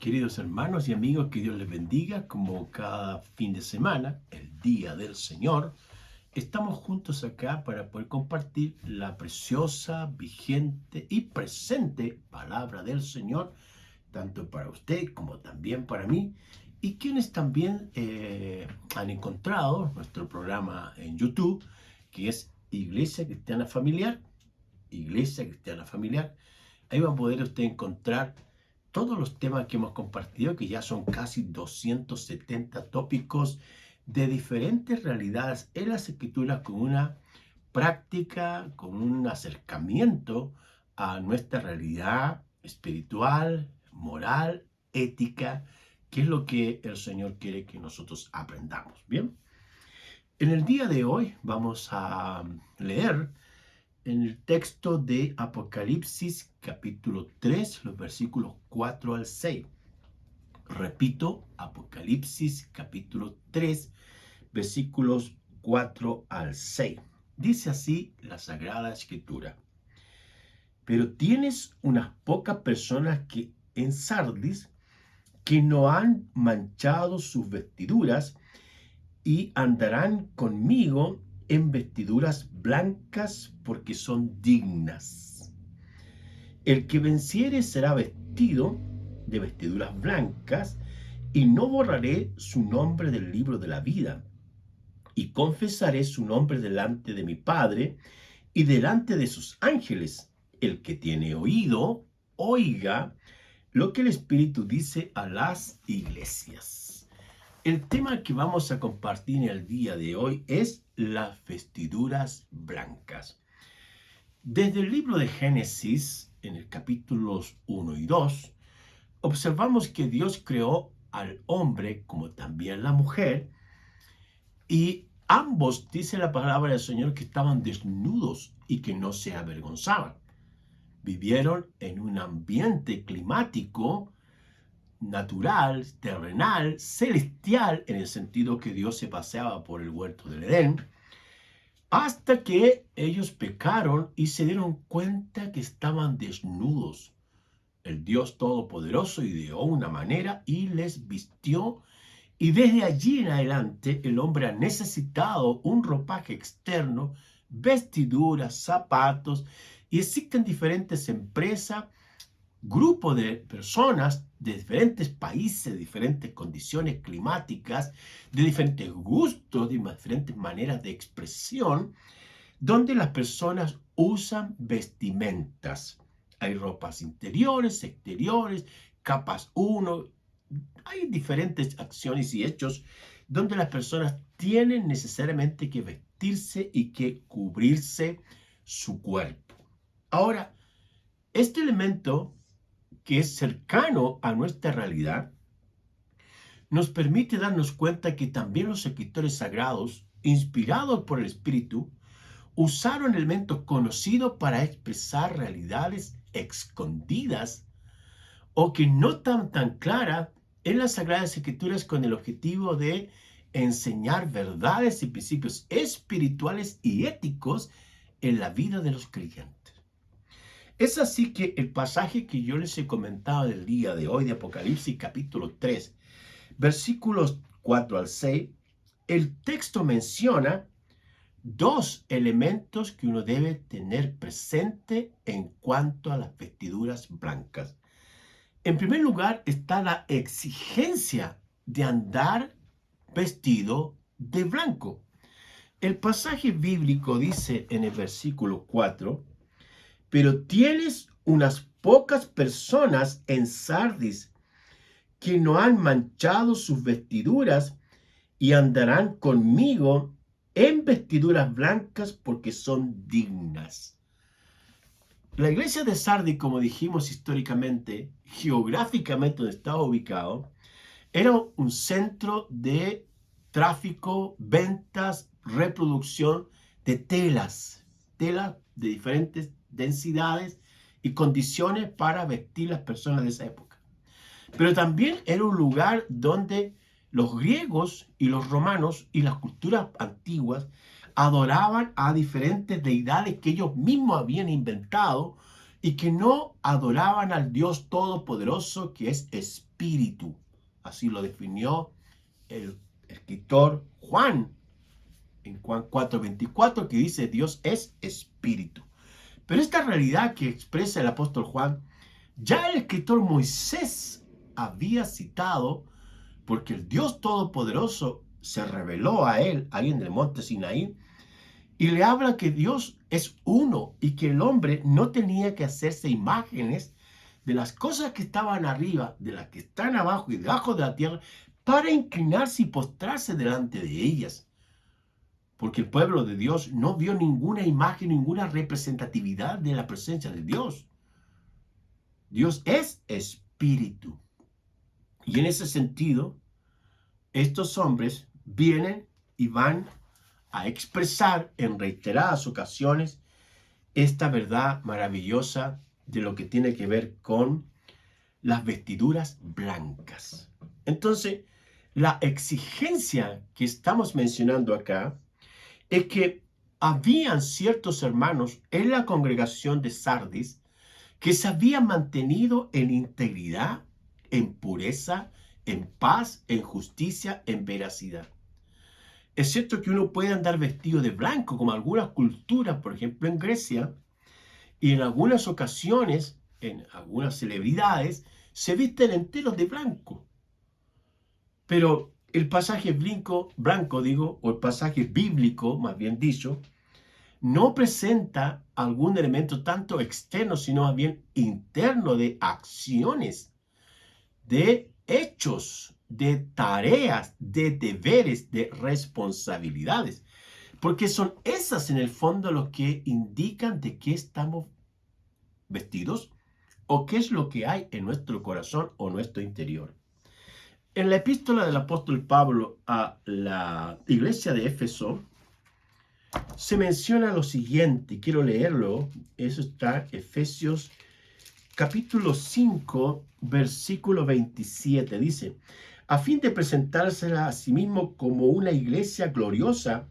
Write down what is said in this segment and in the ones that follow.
Queridos hermanos y amigos, que Dios les bendiga. Como cada fin de semana, el Día del Señor, estamos juntos acá para poder compartir la preciosa, vigente y presente palabra del Señor, tanto para usted como también para mí, y quienes también han encontrado nuestro programa en YouTube, que es Iglesia Cristiana Familiar. Iglesia Cristiana Familiar. Ahí va a poder usted encontrar todos los temas que hemos compartido, que ya son casi 270 tópicos de diferentes realidades en las Escrituras, con una práctica, con un acercamiento a nuestra realidad espiritual, moral, ética, que es lo que el Señor quiere que nosotros aprendamos. Bien, en el día de hoy vamos a leer en el texto de Apocalipsis capítulo 3, los versículos 4 al 6. Repito, Apocalipsis capítulo 3, versículos 4 al 6. Dice así la Sagrada Escritura: Pero tienes unas pocas personas que en Sardis que no han manchado sus vestiduras y andarán conmigo en vestiduras blancas, porque son dignas. El que venciere será vestido de vestiduras blancas, y no borraré su nombre del libro de la vida, y confesaré su nombre delante de mi Padre y delante de sus ángeles. El que tiene oído, oiga lo que el Espíritu dice a las iglesias. El tema que vamos a compartir en el día de hoy es las vestiduras blancas. Desde el libro de Génesis, en el capítulos 1 y 2, observamos que Dios creó al hombre como también la mujer, y ambos, dice la palabra del Señor, que estaban desnudos y que no se avergonzaban. Vivieron en un ambiente climático natural, terrenal, celestial, en el sentido que Dios se paseaba por el huerto del Edén, hasta que ellos pecaron y se dieron cuenta que estaban desnudos. El Dios Todopoderoso ideó una manera y les vistió, y desde allí en adelante el hombre ha necesitado un ropaje externo, vestiduras, zapatos, y existen diferentes empresas, grupo de personas de diferentes países, de diferentes condiciones climáticas, de diferentes gustos, de diferentes maneras de expresión, donde las personas usan vestimentas. Hay ropas interiores, exteriores, capas uno. Hay diferentes acciones y hechos donde las personas tienen necesariamente que vestirse y que cubrirse su cuerpo. Ahora, este elemento, que es cercano a nuestra realidad, nos permite darnos cuenta que también los escritores sagrados, inspirados por el Espíritu, usaron elementos conocidos para expresar realidades escondidas o que no están tan claras en las Sagradas Escrituras, con el objetivo de enseñar verdades y principios espirituales y éticos en la vida de los creyentes. Es así que el pasaje que yo les he comentado del día de hoy de Apocalipsis capítulo 3, versículos 4 al 6, el texto menciona dos elementos que uno debe tener presente en cuanto a las vestiduras blancas. En primer lugar está la exigencia de andar vestido de blanco. El pasaje bíblico dice en el versículo 4: Pero tienes unas pocas personas en Sardis que no han manchado sus vestiduras y andarán conmigo en vestiduras blancas, porque son dignas. La iglesia de Sardis, como dijimos históricamente, geográficamente donde estaba ubicado, era un centro de tráfico, ventas, reproducción de telas de diferentes densidades y condiciones para vestir las personas de esa época. Pero también era un lugar donde los griegos y los romanos y las culturas antiguas adoraban a diferentes deidades que ellos mismos habían inventado y que no adoraban al Dios Todopoderoso, que es espíritu. Así lo definió el escritor Juan en Juan 4:24, que dice Dios es espíritu. Pero esta realidad que expresa el apóstol Juan, ya el escritor Moisés había citado, porque el Dios Todopoderoso se reveló a él ahí en el monte Sinaí, y le habla que Dios es uno y que el hombre no tenía que hacerse imágenes de las cosas que estaban arriba, de las que están abajo y debajo de la tierra, para inclinarse y postrarse delante de ellas. Porque el pueblo de Dios no vio ninguna imagen, ninguna representatividad de la presencia de Dios. Dios es espíritu. Y en ese sentido, estos hombres vienen y van a expresar en reiteradas ocasiones esta verdad maravillosa de lo que tiene que ver con las vestiduras blancas. Entonces, la exigencia que estamos mencionando acá es que habían ciertos hermanos en la congregación de Sardis que se habían mantenido en integridad, en pureza, en paz, en justicia, en veracidad. Es cierto que uno puede andar vestido de blanco, como algunas culturas, por ejemplo en Grecia, y en algunas ocasiones, en algunas celebridades, se visten enteros de blanco. Pero el pasaje blanco, o el pasaje bíblico, más bien dicho, no presenta algún elemento tanto externo, sino más bien interno de acciones, de hechos, de tareas, de deberes, de responsabilidades. Porque son esas en el fondo los que indican de qué estamos vestidos o qué es lo que hay en nuestro corazón o nuestro interior. En la epístola del apóstol Pablo a la iglesia de Éfeso se menciona lo siguiente, quiero leerlo, eso está Efesios capítulo 5, versículo 27, dice, a fin de presentársela a sí mismo como una iglesia gloriosa,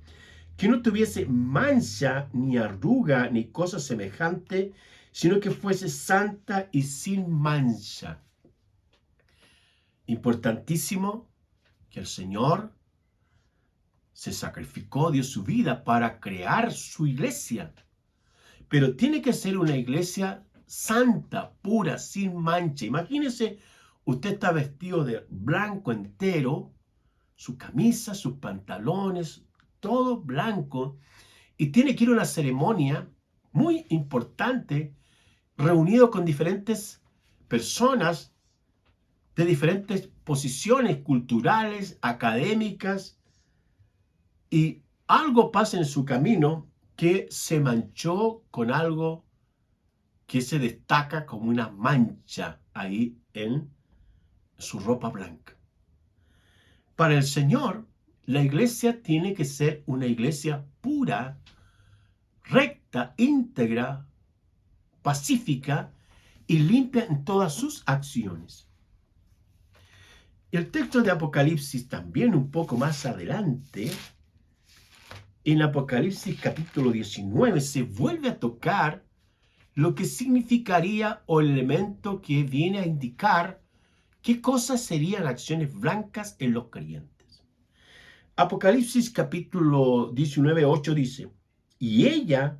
que no tuviese mancha, ni arruga, ni cosa semejante, sino que fuese santa y sin mancha. Importantísimo que el Señor se sacrificó, dio su vida para crear su iglesia. Pero tiene que ser una iglesia santa, pura, sin mancha. Imagínese, usted está vestido de blanco entero, su camisa, sus pantalones, todo blanco, y tiene que ir a una ceremonia muy importante, reunido con diferentes personas de diferentes posiciones culturales, académicas, y algo pasa en su camino que se manchó con algo que se destaca como una mancha ahí en su ropa blanca. Para el Señor, la iglesia tiene que ser una iglesia pura, recta, íntegra, pacífica y limpia en todas sus acciones. El texto de Apocalipsis también un poco más adelante, en Apocalipsis capítulo 19, se vuelve a tocar lo que significaría o el elemento que viene a indicar qué cosas serían acciones blancas en los creyentes. Apocalipsis capítulo 19, 8 dice, y ella,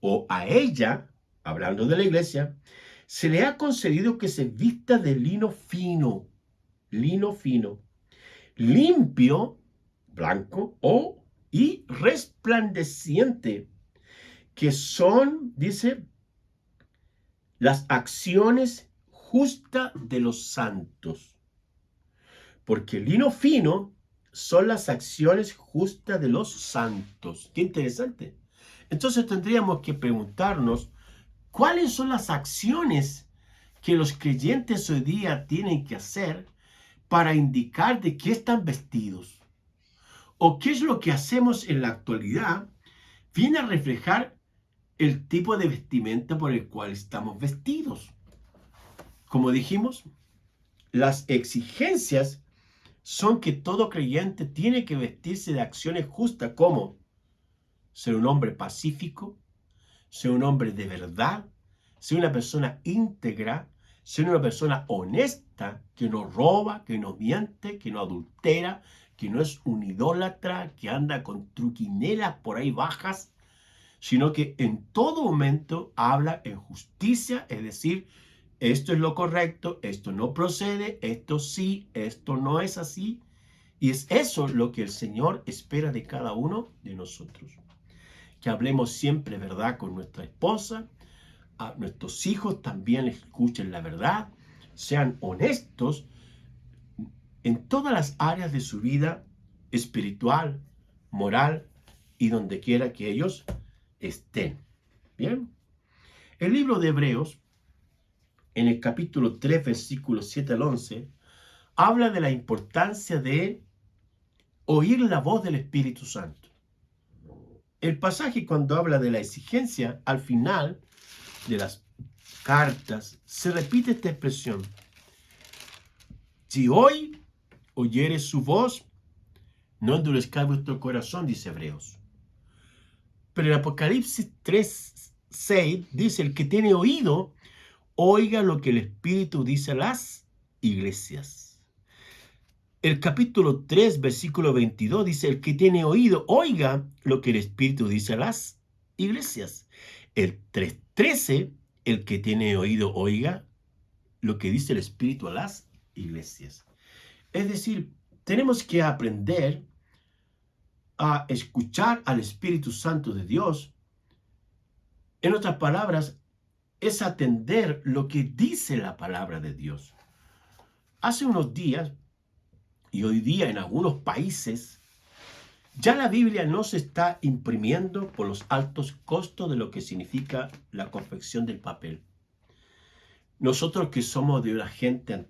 o a ella, hablando de la iglesia, se le ha concedido que se vista de lino fino, limpio, blanco, y resplandeciente, que son, dice, las acciones justas de los santos. Porque el lino fino son las acciones justas de los santos. Qué interesante. Entonces tendríamos que preguntarnos, ¿cuáles son las acciones que los creyentes hoy día tienen que hacer para indicar de qué están vestidos? ¿O qué es lo que hacemos en la actualidad? Viene a reflejar el tipo de vestimenta por el cual estamos vestidos. Como dijimos, las exigencias son que todo creyente tiene que vestirse de acciones justas, como ser un hombre pacífico, ser un hombre de verdad, ser una persona íntegra, ser una persona honesta, que no roba, que no miente, que no adultera, que no es un idólatra, que anda con truquinelas por ahí bajas, sino que en todo momento habla en justicia, es decir, esto es lo correcto, esto no procede, esto sí, esto no es así. Y es eso lo que el Señor espera de cada uno de nosotros. Que hablemos siempre verdad con nuestra esposa, a nuestros hijos también escuchen la verdad, sean honestos en todas las áreas de su vida espiritual, moral y donde quiera que ellos estén. Bien, el libro de Hebreos, en el capítulo 3, versículos 7 al 11, habla de la importancia de oír la voz del Espíritu Santo. El pasaje cuando habla de la exigencia, al final de las cartas, se repite esta expresión. Si hoy oyeres su voz, no endurezcáis vuestro corazón, dice Hebreos. Pero el Apocalipsis 3:6 dice, el que tiene oído, oiga lo que el Espíritu dice a las iglesias. El capítulo 3, versículo 22 dice, el que tiene oído, oiga lo que el Espíritu dice a las iglesias. El 3:13, el que tiene oído, oiga lo que dice el Espíritu a las iglesias. Es decir, tenemos que aprender a escuchar al Espíritu Santo de Dios. En otras palabras, es atender lo que dice la palabra de Dios. Hace unos días, y hoy día en algunos países, ya la Biblia no se está imprimiendo por los altos costos de lo que significa la confección del papel. Nosotros que somos de una gente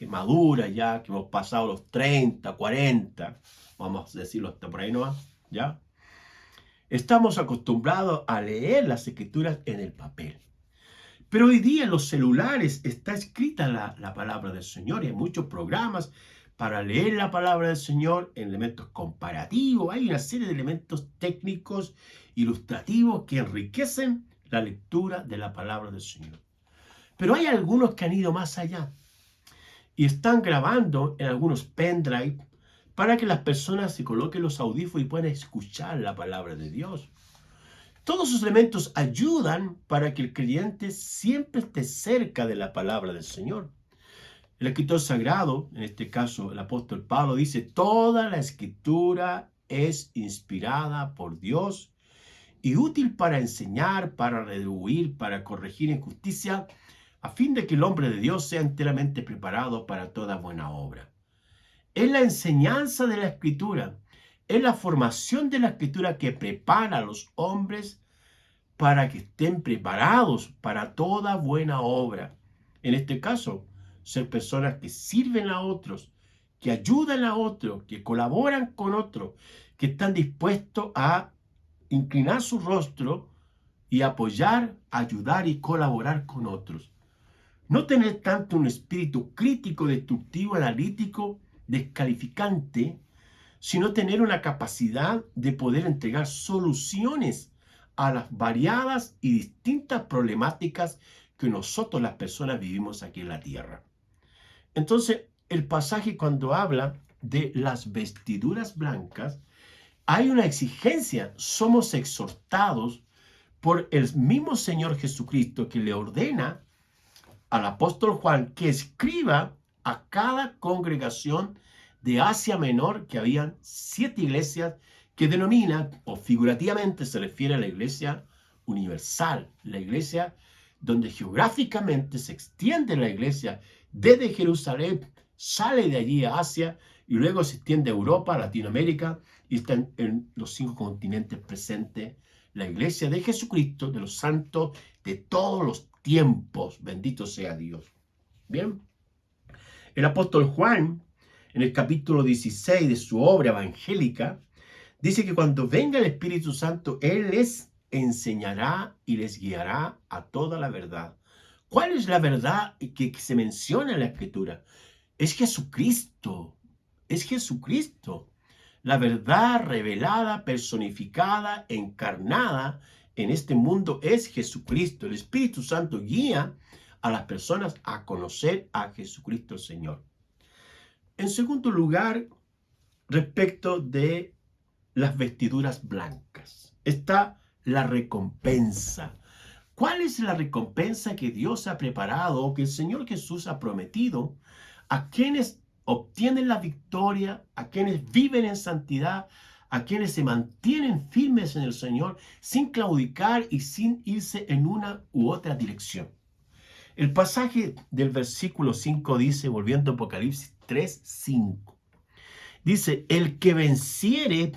madura ya, que hemos pasado los 30, 40, vamos a decirlo hasta por ahí nomás, ¿ya? Estamos acostumbrados a leer las escrituras en el papel. Pero hoy día en los celulares está escrita la palabra del Señor y hay muchos programas para leer la palabra del Señor en elementos comparativos. Hay una serie de elementos técnicos, ilustrativos que enriquecen la lectura de la palabra del Señor. Pero hay algunos que han ido más allá y están grabando en algunos pendrive para que las personas se coloquen los audífonos y puedan escuchar la palabra de Dios. Todos esos elementos ayudan para que el creyente siempre esté cerca de la palabra del Señor. El escritor sagrado, en este caso el apóstol Pablo, dice, toda la escritura es inspirada por Dios y útil para enseñar, para redarguir, para corregir en justicia, a fin de que el hombre de Dios sea enteramente preparado para toda buena obra. Es la enseñanza de la escritura, es la formación de la escritura que prepara a los hombres para que estén preparados para toda buena obra. En este caso, ser personas que sirven a otros, que ayudan a otros, que colaboran con otros, que están dispuestos a inclinar su rostro y apoyar, ayudar y colaborar con otros. No tener tanto un espíritu crítico, destructivo, analítico, descalificante, sino tener una capacidad de poder entregar soluciones a las variadas y distintas problemáticas que nosotros las personas vivimos aquí en la tierra. Entonces, el pasaje cuando habla de las vestiduras blancas, hay una exigencia, somos exhortados por el mismo Señor Jesucristo que le ordena al apóstol Juan que escriba a cada congregación de Asia Menor, que habían 7 iglesias, que denomina, o figurativamente se refiere a la iglesia universal, la iglesia donde geográficamente se extiende la iglesia desde Jerusalén, sale de allí a Asia y luego se extiende a Europa, Latinoamérica y está en los 5 continentes presentes la iglesia de Jesucristo, de los santos de todos los tiempos. Bendito sea Dios. Bien, el apóstol Juan, en el capítulo 16 de su obra evangélica, dice que cuando venga el Espíritu Santo, Él les enseñará y les guiará a toda la verdad. ¿Cuál es la verdad que se menciona en la Escritura? Es Jesucristo. Es Jesucristo. La verdad revelada, personificada, encarnada en este mundo es Jesucristo. El Espíritu Santo guía a las personas a conocer a Jesucristo el Señor. En segundo lugar, respecto de las vestiduras blancas, está la recompensa. ¿Cuál es la recompensa que Dios ha preparado o que el Señor Jesús ha prometido a quienes obtienen la victoria, a quienes viven en santidad, a quienes se mantienen firmes en el Señor sin claudicar y sin irse en una u otra dirección? El pasaje del versículo 5 dice, volviendo a Apocalipsis 3:5, dice: el que venciere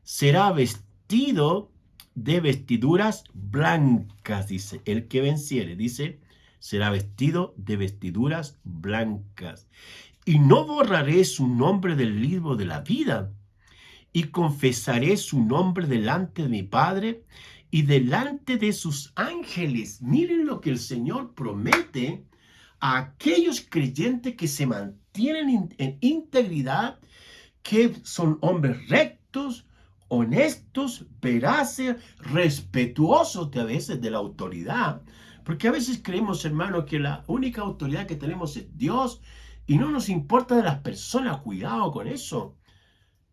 será vestido de vestiduras blancas, dice. El que venciere, dice, será vestido de vestiduras blancas. Y no borraré su nombre del libro de la vida, y confesaré su nombre delante de mi Padre y delante de sus ángeles. Miren lo que el Señor promete a aquellos creyentes que se mantienen en integridad, que son hombres rectos, honestos, veraces, respetuosos a veces de la autoridad. Porque a veces creemos, hermanos, que la única autoridad que tenemos es Dios y no nos importa de las personas. Cuidado con eso.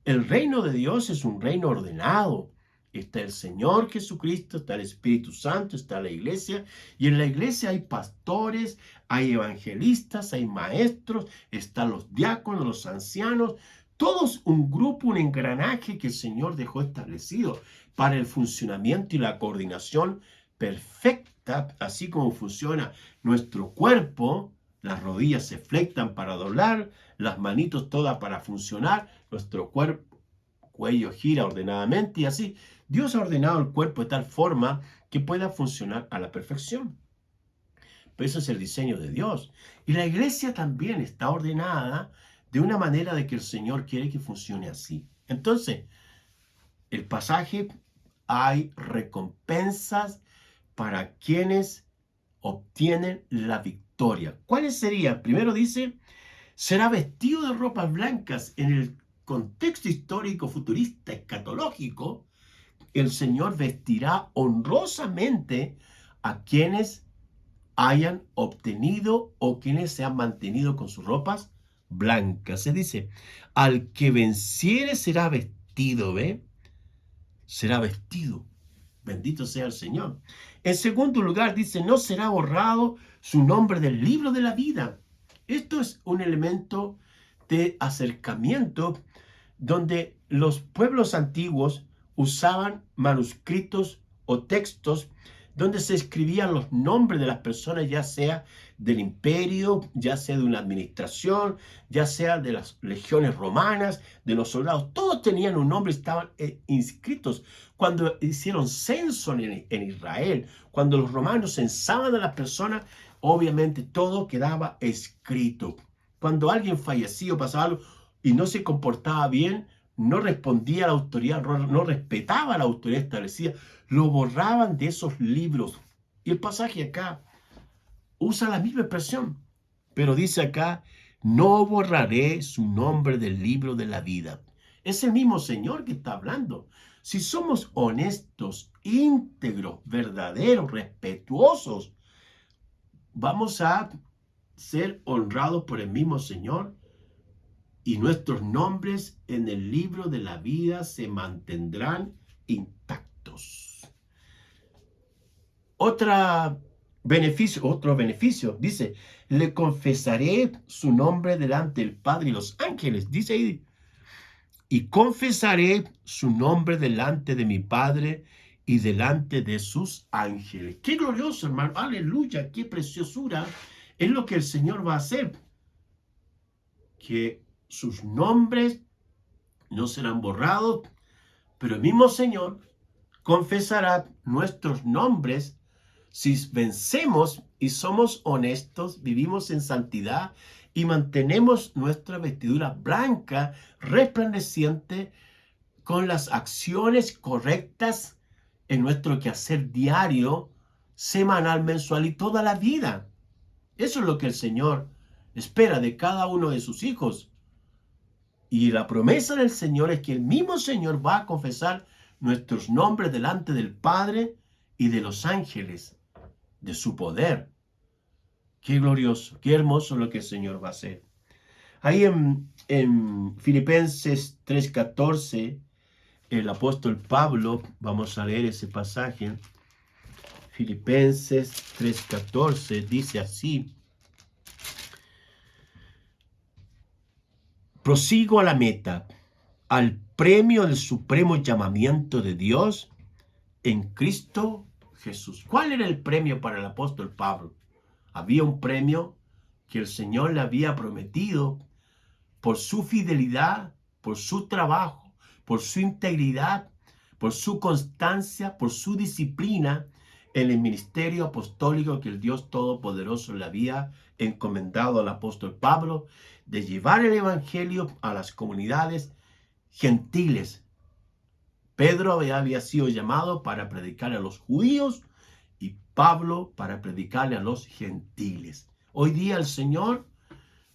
El reino de Dios es un reino ordenado. Está el Señor Jesucristo, está el Espíritu Santo, está la iglesia. Y en la iglesia hay pastores, hay evangelistas, hay maestros, están los diáconos, los ancianos. Todos un grupo, un engranaje que el Señor dejó establecido para el funcionamiento y la coordinación perfecta, así como funciona nuestro cuerpo. Las rodillas se flectan para doblar, las manitos todas para funcionar, nuestro cuello gira ordenadamente y así. Dios ha ordenado el cuerpo de tal forma que pueda funcionar a la perfección. Pero eso es el diseño de Dios. Y la iglesia también está ordenada de una manera de que el Señor quiere que funcione así. Entonces, el pasaje, hay recompensas para quienes obtienen la victoria. ¿Cuáles serían? Primero dice, será vestido de ropas blancas. En el contexto histórico futurista escatológico, el Señor vestirá honrosamente a quienes hayan obtenido o quienes se han mantenido con sus ropas blancas. Se dice, al que venciere será vestido, ¿ve? Será vestido. Bendito sea el Señor. En segundo lugar, dice, no será borrado su nombre del libro de la vida. Esto es un elemento de acercamiento donde los pueblos antiguos usaban manuscritos o textos donde se escribían los nombres de las personas, ya sea del imperio, ya sea de una administración, ya sea de las legiones romanas, de los soldados. Todos tenían un nombre, estaban inscritos. Cuando hicieron censo en Israel, cuando los romanos censaban a las personas, obviamente todo quedaba escrito. Cuando alguien fallecía o pasaba algo y no se comportaba bien, no respondía a la autoridad, no respetaba la autoridad establecida, lo borraban de esos libros. Y el pasaje acá usa la misma expresión, pero dice acá, no borraré su nombre del libro de la vida. Es el mismo Señor que está hablando. Si somos honestos, íntegros, verdaderos, respetuosos, vamos a ser honrados por el mismo Señor y nuestros nombres en el libro de la vida se mantendrán intactos. Otro beneficio, dice, le confesaré su nombre delante del Padre y los ángeles, dice ahí, y confesaré su nombre delante de mi Padre y delante de sus ángeles. Qué glorioso, hermano, aleluya, qué preciosura es lo que el Señor va a hacer, que sus nombres no serán borrados, pero el mismo Señor confesará nuestros nombres si vencemos y somos honestos, vivimos en santidad y mantenemos nuestra vestidura blanca, resplandeciente, con las acciones correctas en nuestro quehacer diario, semanal, mensual y toda la vida. Eso es lo que el Señor espera de cada uno de sus hijos. Y la promesa del Señor es que el mismo Señor va a confesar nuestros nombres delante del Padre y de los ángeles, de su poder. Qué glorioso, qué hermoso lo que el Señor va a hacer. Ahí en Filipenses 3:14, el apóstol Pablo, vamos a leer ese pasaje. Filipenses 3:14 dice así: prosigo a la meta, al premio del supremo llamamiento de Dios en Cristo Jesús. ¿Cuál era el premio para el apóstol Pablo? Había un premio que el Señor le había prometido por su fidelidad, por su trabajo, por su integridad, por su constancia, por su disciplina en el ministerio apostólico que el Dios Todopoderoso le había encomendado al apóstol Pablo, de llevar el evangelio a las comunidades gentiles. Pedro había sido llamado para predicar a los judíos y Pablo para predicarle a los gentiles. Hoy día el Señor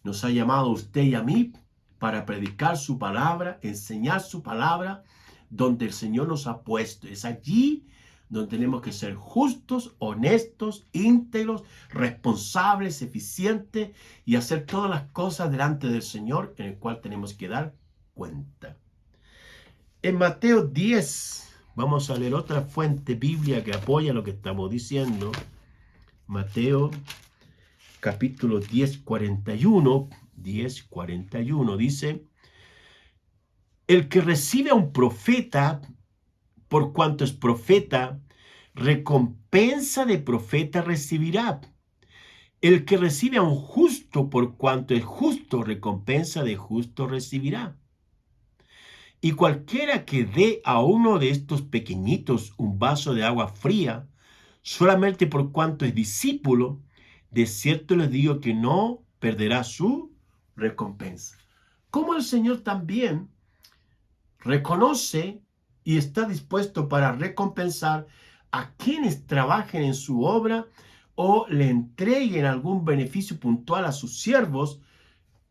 nos ha llamado a usted y a mí para predicar su palabra, enseñar su palabra, donde el Señor nos ha puesto. Es allí donde tenemos que ser justos, honestos, íntegros, responsables, eficientes y hacer todas las cosas delante del Señor, en el cual tenemos que dar cuenta. En Mateo 10, vamos a leer otra fuente bíblica que apoya lo que estamos diciendo. Mateo capítulo 10:41 dice: el que recibe a un profeta, por cuanto es profeta, recompensa de profeta recibirá. El que recibe a un justo, por cuanto es justo, recompensa de justo recibirá. Y cualquiera que dé a uno de estos pequeñitos un vaso de agua fría, solamente por cuanto es discípulo, de cierto les digo que no perderá su recompensa. Como el Señor también reconoce y está dispuesto para recompensar a quienes trabajen en su obra o le entreguen algún beneficio puntual a sus siervos,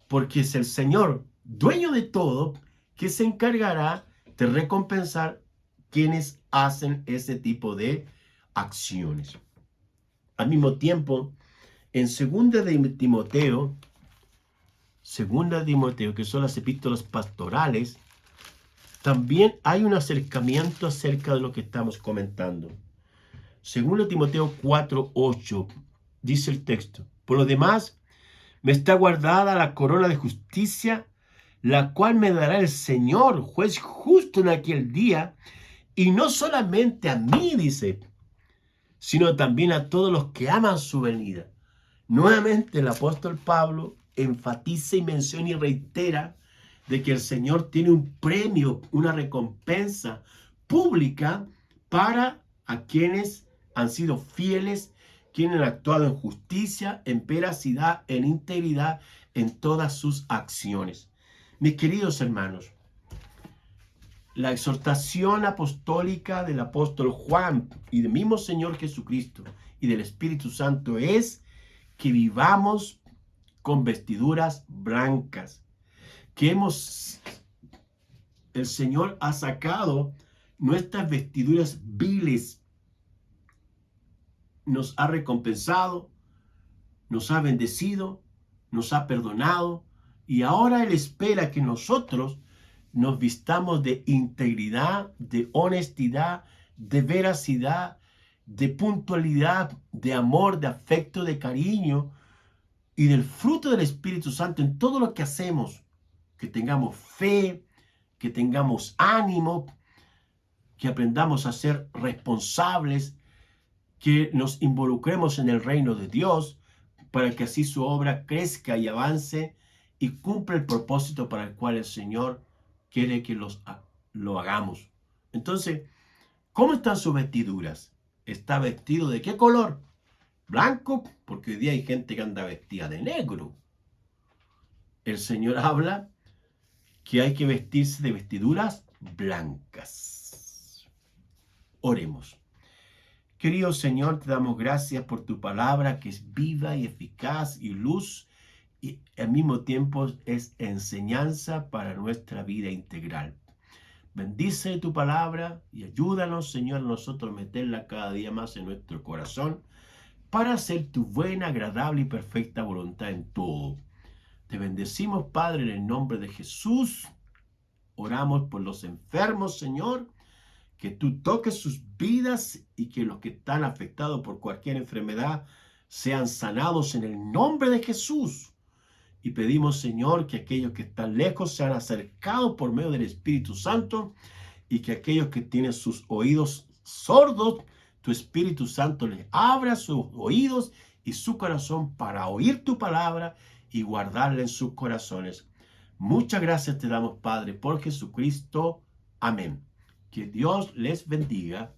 porque es el Señor, dueño de todo, que se encargará de recompensar quienes hacen ese tipo de acciones. Al mismo tiempo, en segunda de Timoteo, que son las epístolas pastorales, también hay un acercamiento acerca de lo que estamos comentando. Segunda de Timoteo 4:8, dice el texto: por lo demás, me está guardada la corona de justicia, la cual me dará el Señor, juez justo en aquel día, y no solamente a mí, dice, sino también a todos los que aman su venida. Nuevamente el apóstol Pablo enfatiza y menciona y reitera de que el Señor tiene un premio, una recompensa pública para a quienes han sido fieles, quienes han actuado en justicia, en veracidad, en integridad, en todas sus acciones. Mis queridos hermanos, la exhortación apostólica del apóstol Juan y del mismo Señor Jesucristo y del Espíritu Santo es que vivamos con vestiduras blancas, que el Señor ha sacado nuestras vestiduras viles, nos ha recompensado, nos ha bendecido, nos ha perdonado, y ahora Él espera que nosotros nos vistamos de integridad, de honestidad, de veracidad, de puntualidad, de amor, de afecto, de cariño y del fruto del Espíritu Santo en todo lo que hacemos. Que tengamos fe, que tengamos ánimo, que aprendamos a ser responsables, que nos involucremos en el reino de Dios para que así su obra crezca y avance y cumpla el propósito para el cual el Señor quiere que lo hagamos. Entonces, ¿cómo están sus vestiduras? ¿Está vestido de qué color? Blanco, porque hoy día hay gente que anda vestida de negro. El Señor habla que hay que vestirse de vestiduras blancas. Oremos. Querido Señor, te damos gracias por tu palabra que es viva y eficaz y luz, y al mismo tiempo es enseñanza para nuestra vida integral. Bendice tu palabra y ayúdanos, Señor, a nosotros meterla cada día más en nuestro corazón para hacer tu buena, agradable y perfecta voluntad en todo. Te bendecimos, Padre, en el nombre de Jesús. Oramos por los enfermos, Señor, que tú toques sus vidas y que los que están afectados por cualquier enfermedad sean sanados en el nombre de Jesús. Y pedimos, Señor, que aquellos que están lejos sean acercados por medio del Espíritu Santo y que aquellos que tienen sus oídos sordos, tu Espíritu Santo les abra sus oídos y su corazón para oír tu palabra y guardarla en sus corazones. Muchas gracias te damos, Padre, por Jesucristo. Amén. Que Dios les bendiga